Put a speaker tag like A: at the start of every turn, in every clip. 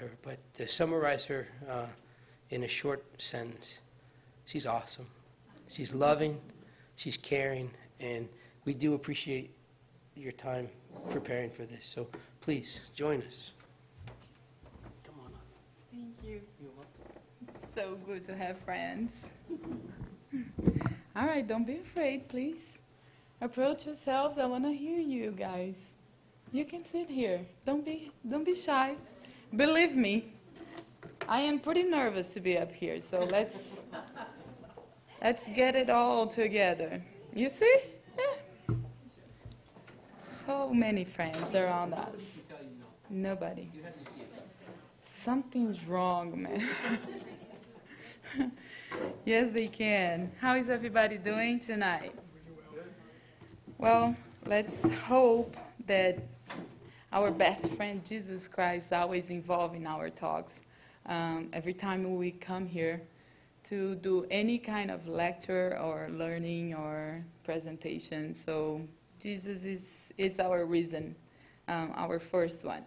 A: her, but to summarize her in a short sentence, she's awesome. She's loving, she's caring, and we do appreciate your time preparing for this. So please join us. Come on up.
B: Thank you.
A: You're welcome.
B: So good to have friends. All right, don't be afraid, please. Approach yourselves. I want to hear you guys. You can sit here. Don't be shy. Believe me, I am pretty nervous to be up here. So let's get it all together. You see? Yeah. So many friends around us. Nobody. Something's wrong, man. Yes, they can. How is everybody doing tonight? Well, let's hope that our best friend, Jesus Christ, is always involved in our talks. Every time we come here to do any kind of lecture or learning or presentation. So Jesus is our reason, our first one.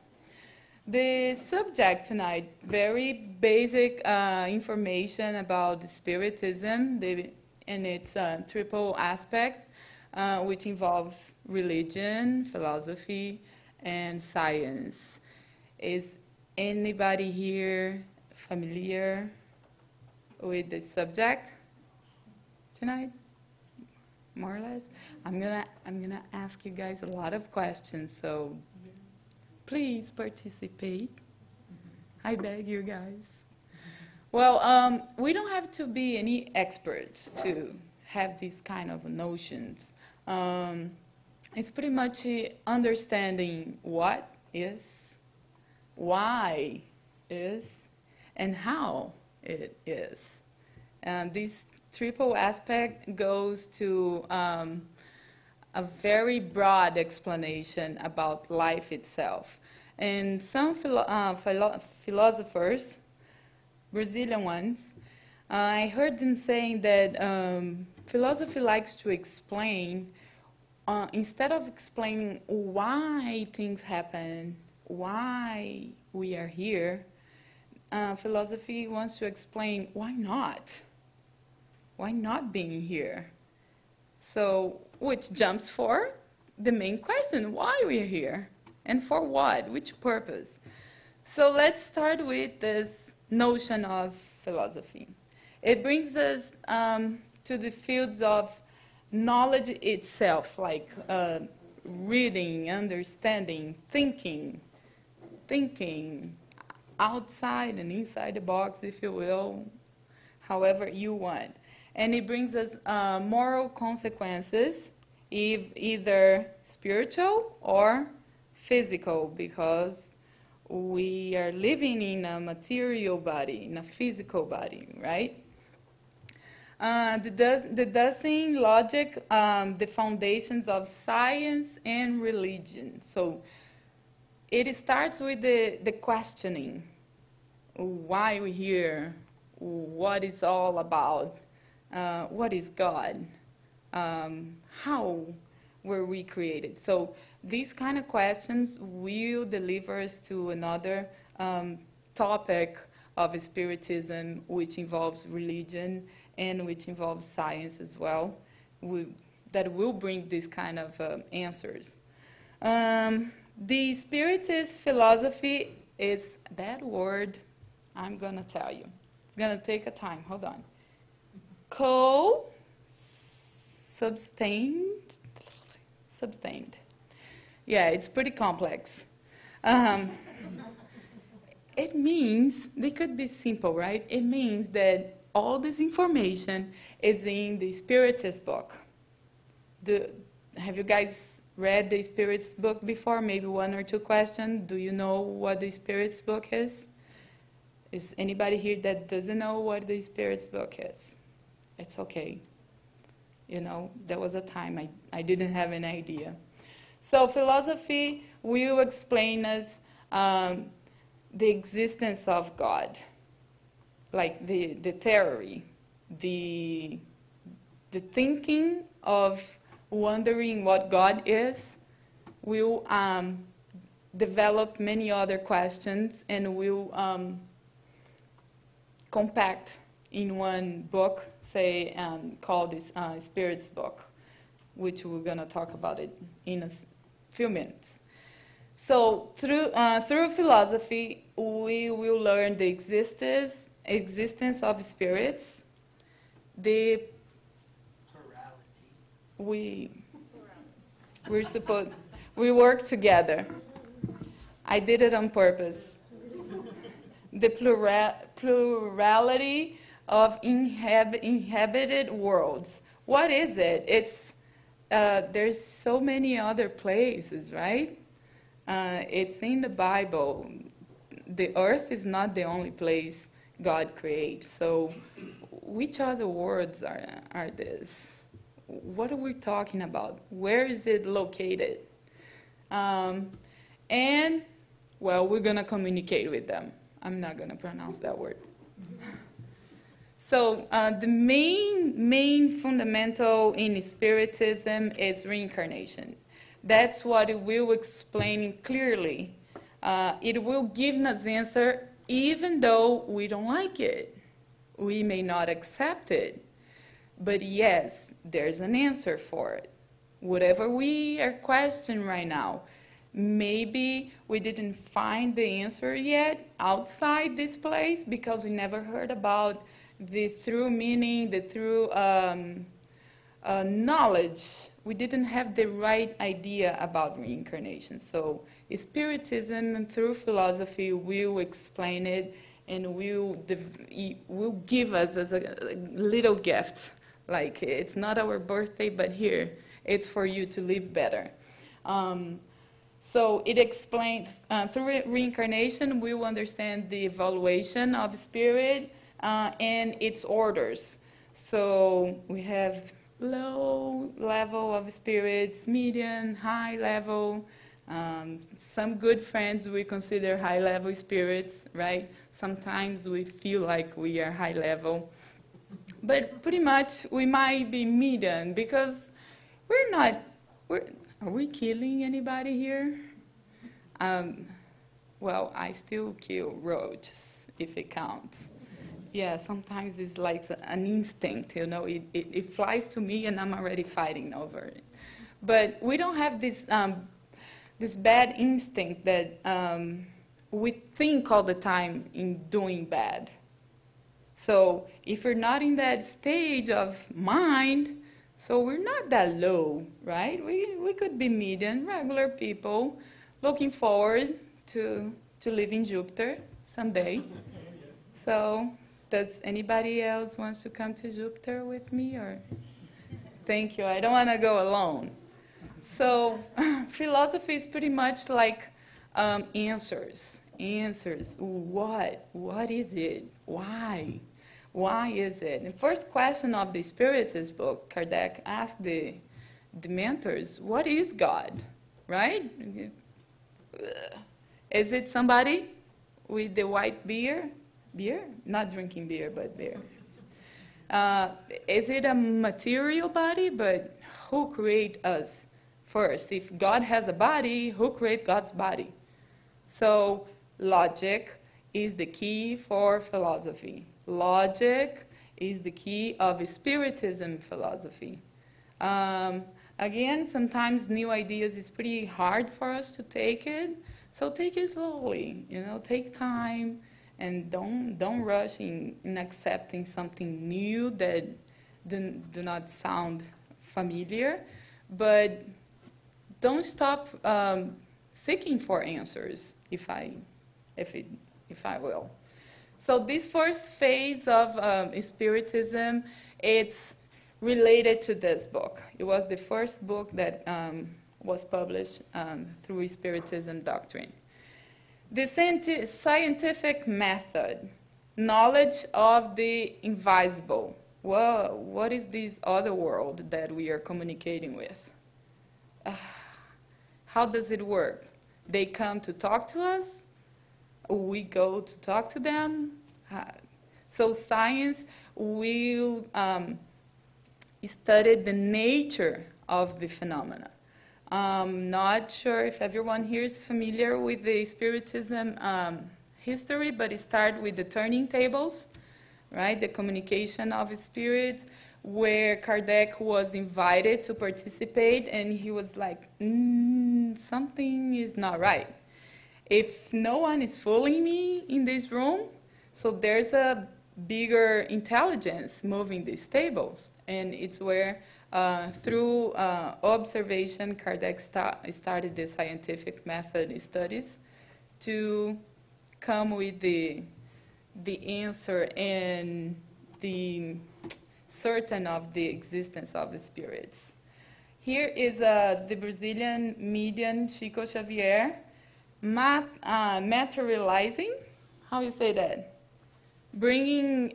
B: The subject tonight, very basic information about the Spiritism and its triple aspect, which involves religion, philosophy, and science. Is anybody here familiar with the subject tonight? More or less? I'm gonna ask you guys a lot of questions, so please participate. I beg you guys. Well, we don't have to be any experts to have these kind of notions. It's pretty much understanding what is, why is, and how it is. And this triple aspect goes to a very broad explanation about life itself. And some philosophers, Brazilian ones, I heard them saying that philosophy likes to explain, instead of explaining why things happen, why we are here, philosophy wants to explain why not? Why not being here? So, which jumps for the main question, why we're here? And for what? Which purpose? So let's start with this notion of philosophy. It brings us to the fields of knowledge itself, like reading, understanding, thinking outside and inside the box, if you will, however you want. And it brings us moral consequences, either spiritual or physical, because we are living in a material body, in a physical body, right? The dozen logic, the foundations of science and religion. So it starts with the questioning. Why we're here? What it's all about? What is God? How were we created? So these kind of questions will deliver us to another topic of Spiritism, which involves religion and which involves science as well, that will bring these kind of answers. The Spiritist philosophy is that word, I'm going to tell you. It's going to take a time. Hold on. Substained. Yeah, it's pretty complex. It means, they could be simple, right? It means that all this information is in the Spiritist book. Have you guys read the Spiritist book before? Maybe one or two questions. Do you know what the Spiritist book is? Is anybody here that doesn't know what the Spiritist book is? It's okay. You know, there was a time I didn't have an idea. So philosophy will explain us the existence of God, like the theory, the thinking of wondering what God is will develop many other questions, and we'll compact in one book, say, called this Spirits book, which we're going to talk about it in a few minutes. So through philosophy, we will learn the existence of spirits, the plurality. We work together. I did it on purpose. The plurality of inhabited worlds. What is it? It's there's so many other places, right? It's in the Bible. The earth is not the only place God created. So which other worlds are this? What are we talking about? Where is it located? And, well, we're going to communicate with them. I'm not going to pronounce that word. So the main fundamental in Spiritism is reincarnation. That's what it will explain clearly. It will give us answer even though we don't like it. We may not accept it. But yes, there's an answer for it. Whatever we are questioning right now, maybe we didn't find the answer yet outside this place because we never heard about the true meaning, the true knowledge. We didn't have the right idea about reincarnation. So Spiritism through philosophy will explain it and will give us as a little gift. Like, it's not our birthday, but here, it's for you to live better. So it explains, through reincarnation, we will understand the evaluation of spirit and its orders. So we have low level of spirits, medium, high level. Some good friends we consider high level spirits, right? Sometimes we feel like we are high level. But pretty much we might be medium because are we killing anybody here? Well, I still kill roaches if it counts. Yeah, sometimes it's like an instinct, you know, it flies to me and I'm already fighting over it. But we don't have this, this bad instinct that we think all the time in doing bad. So if you're not in that stage of mind, so we're not that low, right? We could be medium, regular people looking forward to live in Jupiter someday. So does anybody else want to come to Jupiter with me? Or thank you. I don't want to go alone. So philosophy is pretty much like answers. Answers. What is it? Why? Why is it? And first question of the Spiritist book, Kardec asked the mentors, what is God? Right? Is it somebody with the white beer? Beer? Not drinking beer, but beer. Is it a material body? But who created us first? If God has a body, who created God's body? So logic is the key for philosophy. Logic is the key of Spiritism philosophy. Again, sometimes new ideas is pretty hard for us to take it, so take it slowly. You know, take time and don't rush in accepting something new that do not sound familiar, but don't stop seeking for answers. If I will. So this first phase of Spiritism, it's related to this book. It was the first book that was published through Spiritism doctrine. The scientific method, knowledge of the invisible. Well, what is this other world that we are communicating with? How does it work? They come to talk to us? We go to talk to them? So science will study the nature of the phenomena. I'm not sure if everyone here is familiar with the Spiritism history, but it started with the turning tables, right? The communication of spirits, where Kardec was invited to participate, and he was like, something is not right. If no one is fooling me in this room, so there's a bigger intelligence moving these tables. And it's where, through observation, Kardec started the scientific method studies to come with the answer and the certain of the existence of the spirits. Here is the Brazilian medium Chico Xavier materializing, how you say that? Bringing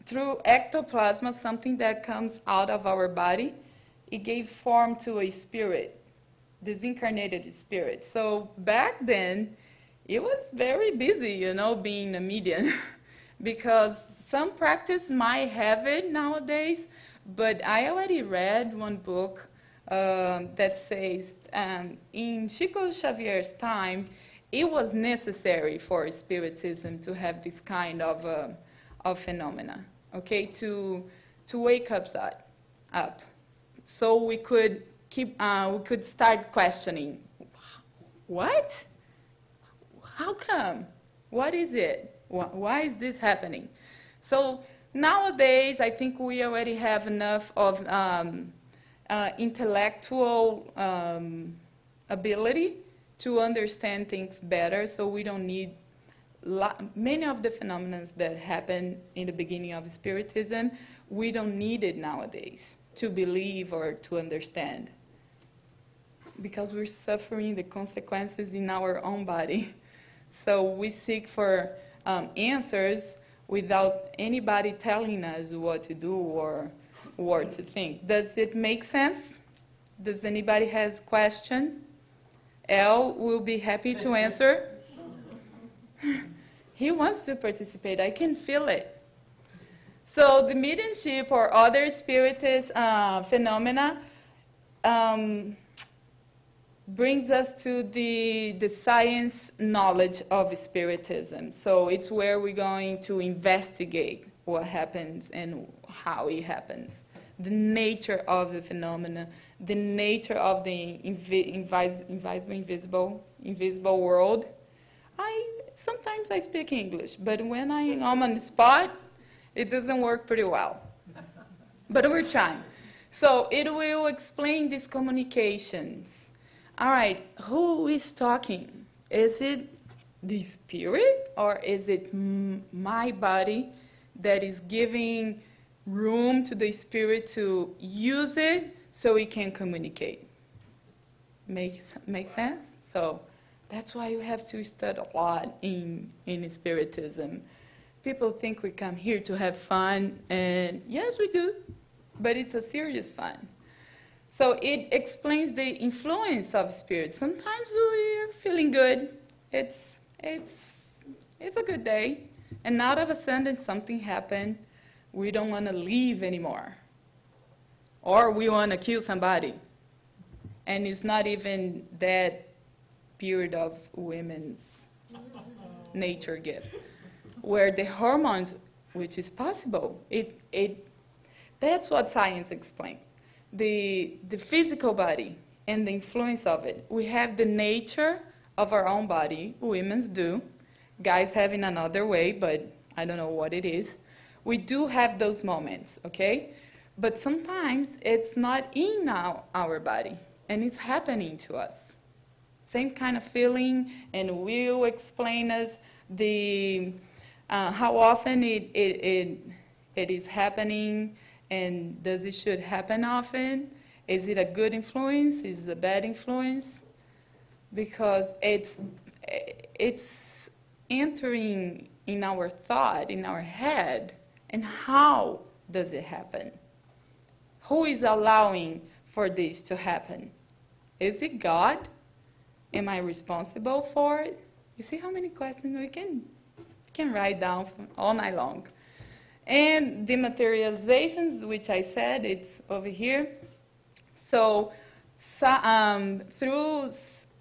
B: through ectoplasm something that comes out of our body. It gives form to a spirit, disincarnated spirit. So back then, it was very busy, you know, being a medium, because some practice might have it nowadays, but I already read one book that says in Chico Xavier's time, it was necessary for Spiritism to have this kind of phenomena, okay, to wake us up. So we could start questioning, what? How come? What is it? Why is this happening? So nowadays, I think we already have enough of intellectual ability to understand things better, so we don't need many of the phenomena that happen in the beginning of Spiritism. We don't need it nowadays to believe or to understand, because we're suffering the consequences in our own body. So we seek for answers without anybody telling us what to do or what to think. Does it make sense? Does anybody has question? El will be happy to answer. He wants to participate. I can feel it. So the mediumship or other spiritist phenomena brings us to the science knowledge of Spiritism. So it's where we're going to investigate what happens and how it happens, the nature of the phenomena, the nature of the invisible world. Sometimes I speak English, but when I'm on the spot, it doesn't work pretty well. But we're trying. So it will explain these communications. All right, who is talking? Is it the spirit, or is it my body that is giving room to the spirit to use it so it can communicate? Make sense? So that's why you have to study a lot in Spiritism. People think we come here to have fun, and yes, we do, but it's a serious fun. So it explains the influence of spirit. Sometimes we're feeling good. It's a good day, and all of a sudden something happened. We don't want to leave anymore, or we want to kill somebody, and it's not even that period of women's nature gift, where the hormones, which is possible, that's what science explains. The physical body and the influence of it. We have the nature of our own body, women's do. Guys have in another way, but I don't know what it is. We do have those moments, okay? But sometimes it's not in our body, and it's happening to us. Same kind of feeling, and will explain us how often it is happening, and does it should happen often? Is it a good influence? Is it a bad influence? Because it's entering in our thought, in our head, and how does it happen? Who is allowing for this to happen? Is it God? Am I responsible for it? You see how many questions we can write down all night long. And the materializations, which I said, it's over here. So, through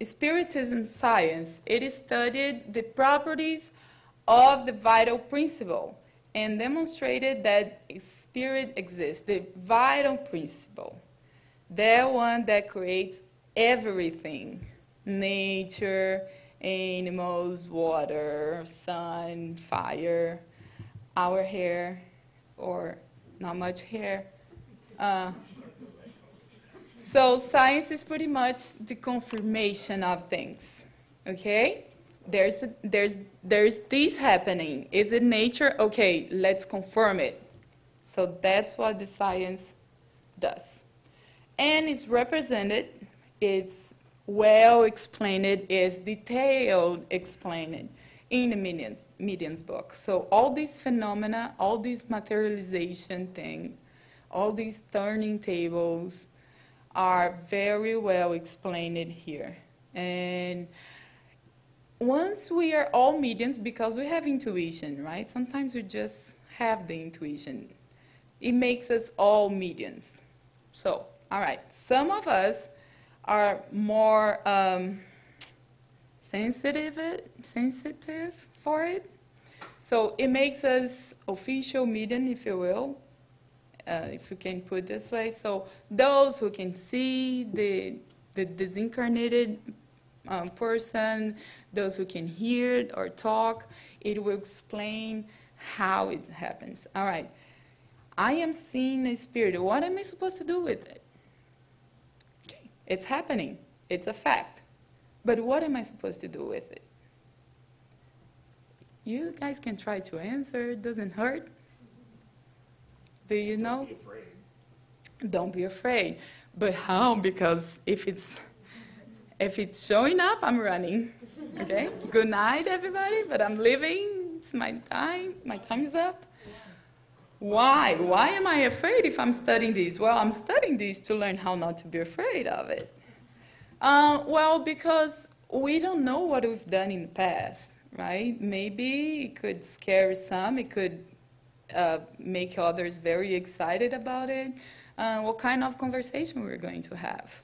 B: Spiritism science, it studied the properties of the vital principle and demonstrated that spirit exists, the vital principle, the one that creates everything, nature, animals, water, sun, fire, our hair, or not much hair. So science is pretty much the confirmation of things, okay? There's this happening. Is it nature? Okay, let's confirm it. So that's what the science does. And it's represented, it's well explained, it's detailed explained in the Medium's book. So all these phenomena, all this materialization thing, all these turning tables are very well explained here. And once we are all mediums, because we have intuition, right? Sometimes we just have the intuition. It makes us all mediums. So, all right, some of us are more sensitive for it. So it makes us official medium, if you will, if you can put it this way. So those who can see the disincarnated person, those who can hear it or talk, it will explain how it happens. All right, I am seeing a spirit. What am I supposed to do with it? Okay, it's happening. It's a fact. But what am I supposed to do with it? You guys can try to answer. It doesn't hurt. Do you know?
C: Don't be afraid.
B: Don't be afraid. But how? Because if it's showing up, I'm running. Okay? Good night, everybody. But I'm leaving. It's my time. My time is up. Why? Why am I afraid if I'm studying this? Well, I'm studying this to learn how not to be afraid of it. Well, because we don't know what we've done in the past, right? Maybe it could scare some. It could make others very excited about it. What kind of conversation we're going to have?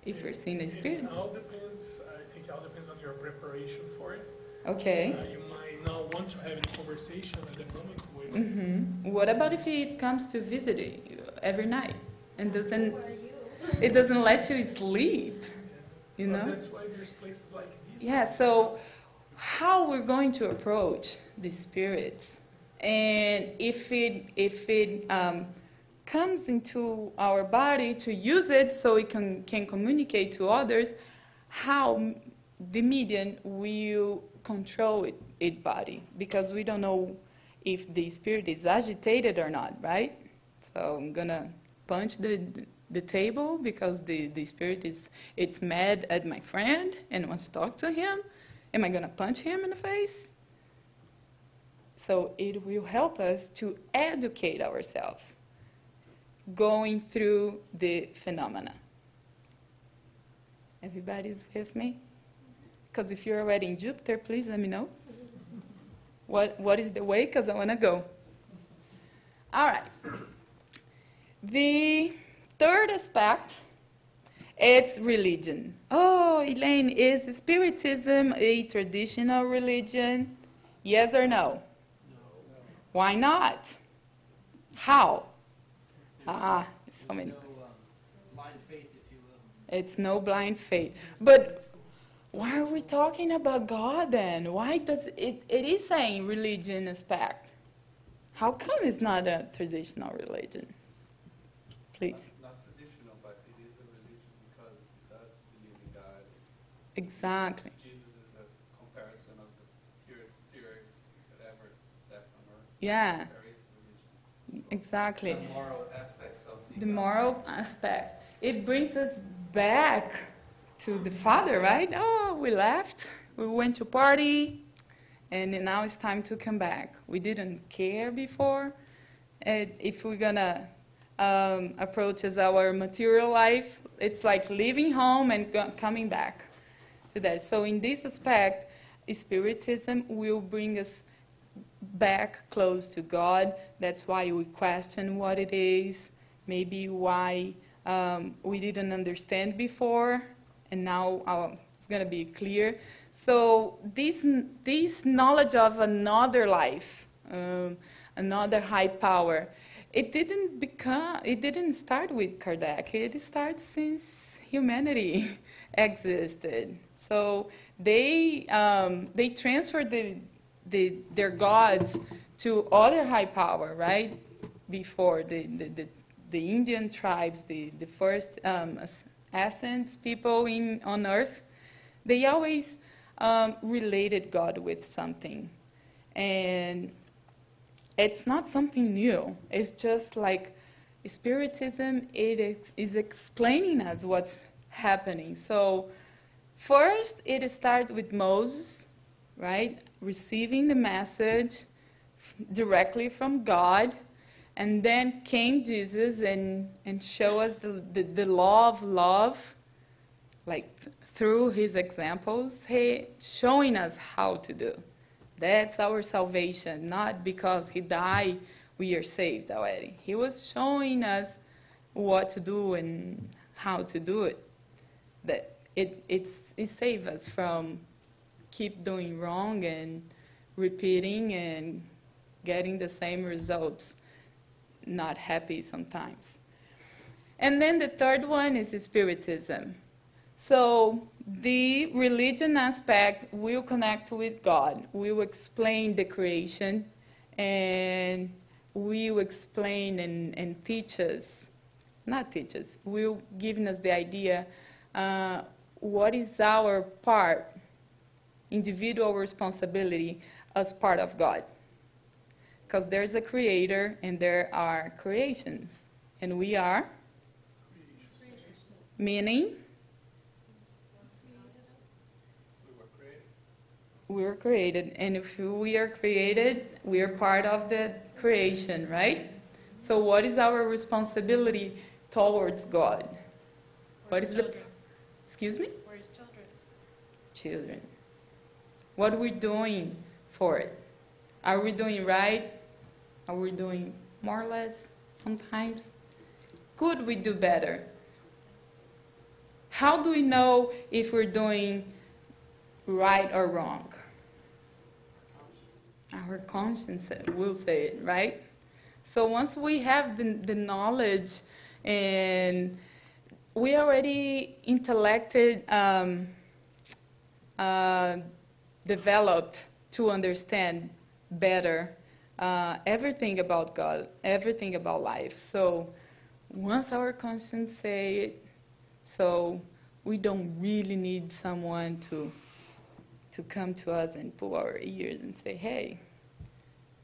B: If we're seeing a spirit.
D: It all depends, I think it all depends on your preparation for it.
B: Okay.
D: You might not want to have a conversation at the moment with
B: Mm-hmm. What about if it comes to visit you every night and it doesn't let you sleep, you know?
D: That's why there's places like these.
B: Yeah, so how we're going to approach the spirits, and if it comes into our body to use it so it can communicate to others, how the medium will control its body, because we don't know if the spirit is agitated or not, right? So I'm gonna punch the table because the spirit it's mad at my friend and wants to talk to him. Am I gonna punch him in the face? So it will help us to educate ourselves going through the phenomena. Everybody's with me? Because if you're already in Jupiter, please let me know. What is the way? Because I want to go. All right. The third aspect, it's religion. Oh, Elaine, is Spiritism a traditional religion? Yes or no? No. Why not? How? So many.
A: No blind faith, if you will.
B: It's no blind faith. But why are we talking about God then? Why does it is saying religion aspect? How come it's not a traditional religion? Please.
C: Not traditional, but it is a religion because it does believe in God.
B: Exactly.
C: Jesus is a comparison of the purest spirit that ever stepped on earth.
B: Yeah,
C: There is religion.
B: exactly.
C: The moral aspects of
B: The moral aspect. It brings us back to the Father, right? Oh, we left. We went to party. And now it's time to come back. We didn't care before. If we're going to approach as our material life, it's like leaving home and coming back to that. So in this aspect, Spiritism will bring us back close to God. That's why we question what it is, maybe why we didn't understand before, and now it's going to be clear. So this knowledge of another life, another high power, it didn't start with Kardec. It starts since humanity existed. So they transferred their gods to other high power, right? Before the Indian tribes, the first essence people on Earth, they always related God with something, and it's not something new. It's just like Spiritism. It is explaining us what's happening. So first, it starts with Moses, right, receiving the message directly from God, and then came Jesus and show us the law of love, like through his examples, showing us how to do. That's our salvation, not because he died, we are saved already. He was showing us what to do and how to do it. That it saves us from keep doing wrong and repeating and getting the same results, not happy sometimes. And then the third one is Spiritism. So the religion aspect will connect with God, will explain the creation, and will explain and teach us, not teach us, will give us the idea what is our part, individual responsibility as part of God. Because there's a creator and there are creations. And we are? Meaning? We were created. And if we are created, we are part of the creation, right? So what is our responsibility towards God? What is the... Excuse me?
E: We're his children.
B: Children. What are we doing for it? Are we doing right? Are we doing more or less sometimes? Could we do better? How do we know if we're doing right or wrong? Our conscience will say it, right? So once we have the knowledge and we already intellected, developed to understand better everything about God, everything about life. So once our conscience say it, so we don't really need someone to come to us and pull our ears and say, hey,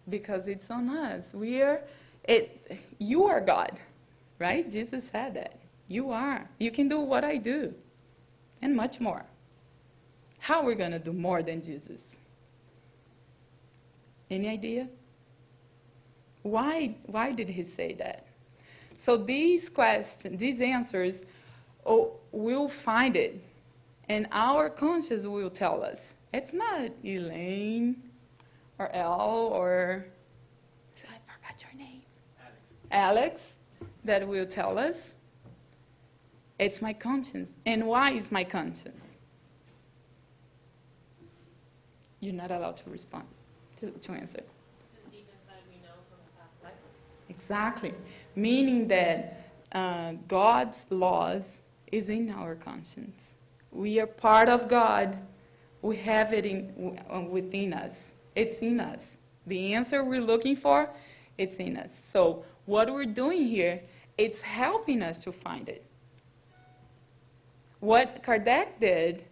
B: because it's on us. You are God, right? Jesus said that. You are. You can do what I do and much more. How are we going to do more than Jesus? Any idea? Why did he say that? So these questions, these answers, we'll find it, and our conscience will tell us. It's not Elaine or Elle or, I forgot your name. Alex, that will tell us. It's my conscience. And why is my conscience? You're not allowed to respond, to answer.
E: Because deep inside we know from the past life.
B: Exactly. Meaning that God's laws is in our conscience. We are part of God. We have it within us. It's in us. The answer we're looking for, it's in us. So what we're doing here, it's helping us to find it. What Kardec did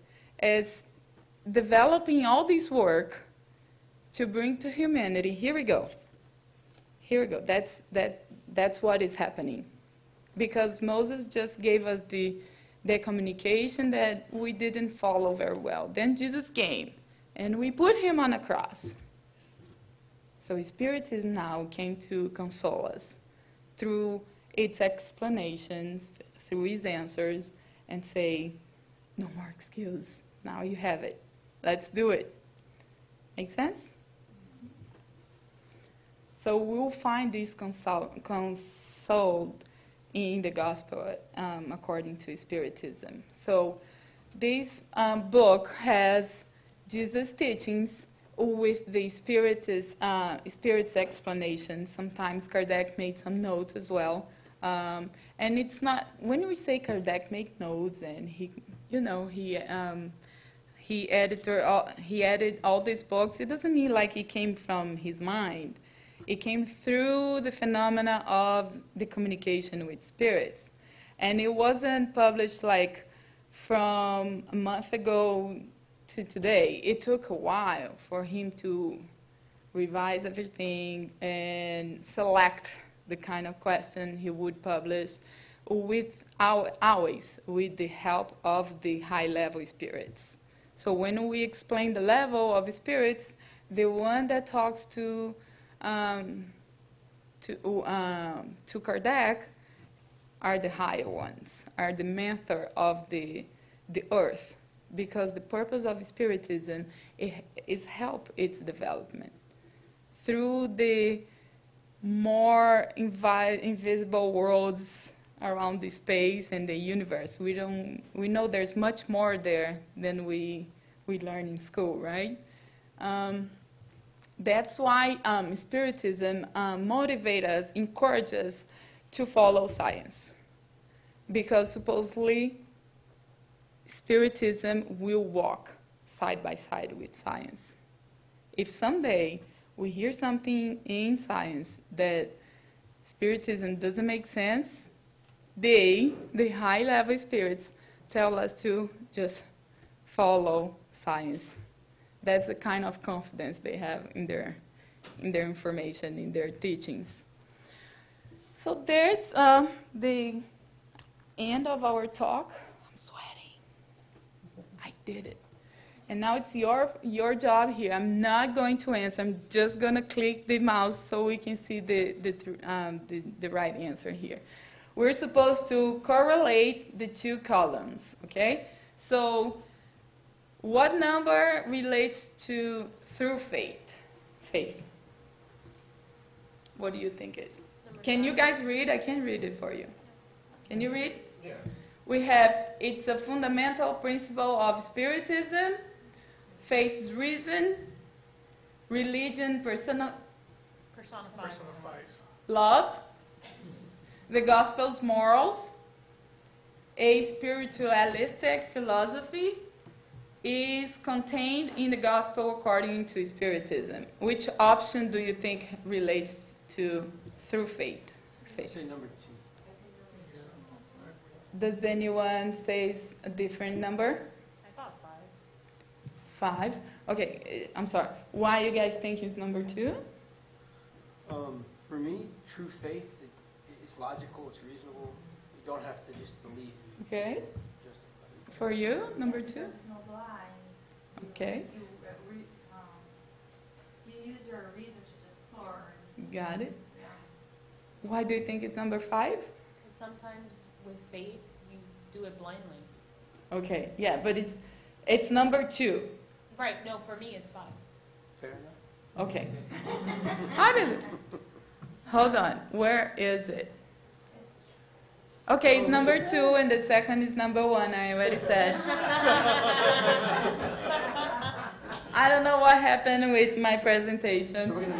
B: is developing all this work to bring to humanity. Here we go. Here we go. That's what is happening. Because Moses just gave us the communication that we didn't follow very well. Then Jesus came, and we put him on a cross. So Spiritism now came to console us through its explanations, through his answers, and say, no more excuse. Now you have it. Let's do it. Make sense? So we'll find this consoled in the gospel according to Spiritism. So this book has Jesus' teachings with the Spirit's explanation. Sometimes Kardec made some notes as well. And it's not, when we say Kardec make notes and he added all these books, it doesn't mean like it came from his mind. It came through the phenomena of the communication with spirits. And it wasn't published like from a month ago to today. It took a while for him to revise everything and select the kind of question he would publish always with the help of the high-level spirits. So when we explain the level of spirits, the one that talks to Kardec are the higher ones, are the mentor of the earth, because the purpose of Spiritism is help its development through the more invisible worlds around the space and the universe. We know there's much more there than we learn in school, right? That's why Spiritism motivates us, encourages us to follow science. Because supposedly, Spiritism will walk side by side with science. If someday we hear something in science that Spiritism doesn't make sense, the high-level spirits tell us to just follow science. That's the kind of confidence they have in their information, in their teachings. So there's the end of our talk. I'm sweating. I did it. And now it's your job here. I'm not going to answer. I'm just going to click the mouse so we can see the right answer here. We're supposed to correlate the two columns, okay? So what number relates to through faith? What do you think is? Can you guys read? I can read it for you. Can you read?
D: Yeah.
B: We have, it's a fundamental principle of Spiritism, faith's reason, religion
E: Personifies.
D: Personifies.
B: love, the gospel's morals, a spiritualistic philosophy is contained in the gospel according to Spiritism. Which option do you think relates to through faith?
A: Say number 2.
B: Does anyone say a different number?
E: I thought 5.
B: 5? Okay, I'm sorry. Why you guys think it's number 2?
A: For me, true faith, it's logical, it's reasonable. You don't have to just believe.
B: Okay.
A: Just
B: For you, number 2?
F: Because it's no blind.
B: Okay.
F: You use your reason to discern.
B: Got it.
F: Yeah.
B: Why do you think it's number 5?
E: Because sometimes with faith, you do it blindly.
B: Okay, yeah, but it's number 2.
E: Right, no, for me it's 5.
A: fair enough.
B: Okay. I mean, hold on. Where is it? Okay, it's number 2, and the second is number 1. I already said. I don't know what happened with my presentation.
A: We're gonna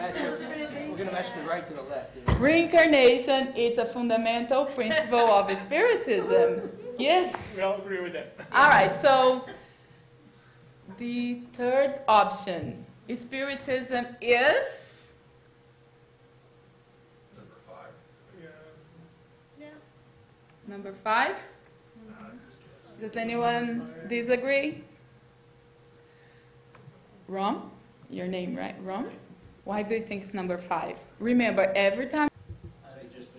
A: match the right to the left.
B: Reincarnation is a fundamental principle of Spiritism. Yes.
D: We all agree with that.
B: All right, so the third option, Spiritism is
C: Number 5.
D: Yeah.
E: Yeah.
B: number 5. Does anyone disagree? Rom? Your name, right? Rom? Why do you think it's number 5? Remember, every time.
G: I think just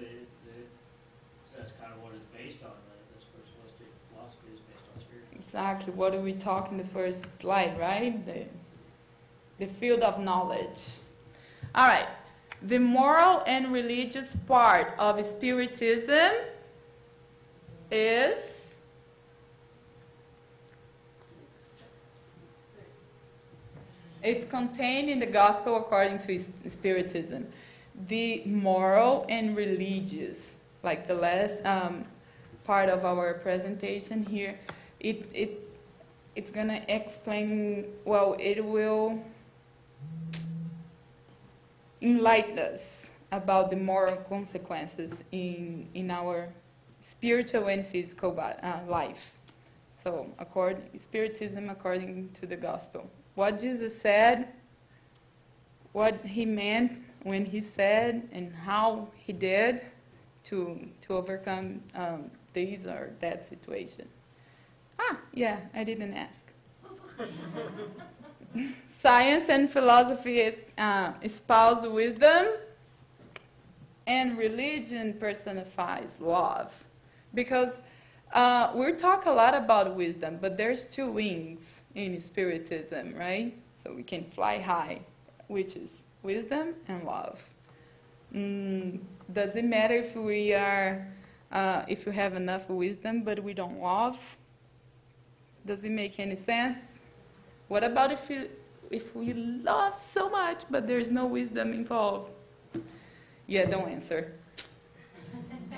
G: that's kind of what it's based on. This personalistic philosophy is based on spiritism.
B: Exactly, what do we talk in the first slide, right? The field of knowledge. All right, the moral and religious part of Spiritism is it's contained in the Gospel according to Spiritism. the moral and religious. Like the last part of our presentation here, it's going to explain, well, it will enlighten us about the moral consequences in our spiritual and physical life. So, Spiritism according to the gospel. What Jesus said, what he meant when he said, and how he did to overcome this or that situation. Yeah, I didn't ask. Science and philosophy espouse wisdom, and religion personifies love. Because we talk a lot about wisdom, but there's two wings in Spiritism, right? So we can fly high, which is wisdom and love. Does it matter if we are, if we have enough wisdom but we don't love? Does it make any sense? What about if we love so much but there's no wisdom involved? Yeah, don't answer.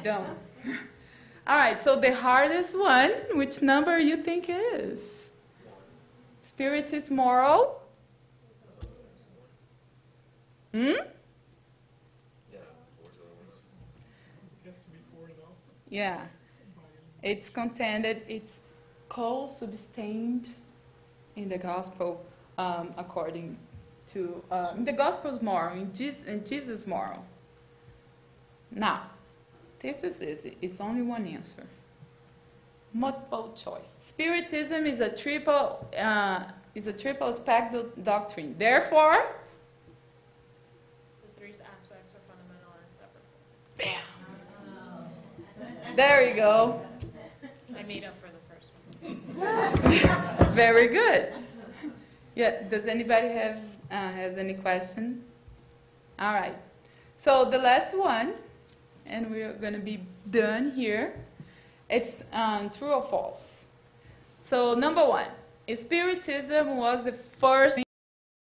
B: Don't. All right, so the hardest one, which number you think is? Spirit is moral.
D: Yes, before now.
B: Yeah. It's contended, it's co-substained in the gospel according to, the gospel's moral, in Jesus' moral. Now, this is easy. It's only one answer. Multiple choice. Spiritism is a triple spectral doctrine. Therefore,
E: The three aspects are fundamental and separate.
B: bam. There you go.
E: I made up for the first one.
B: Very good. Yeah. Does anybody has any question? All right. So the last one, and we're going to be done here. It's true or false. So number one, Spiritism was the first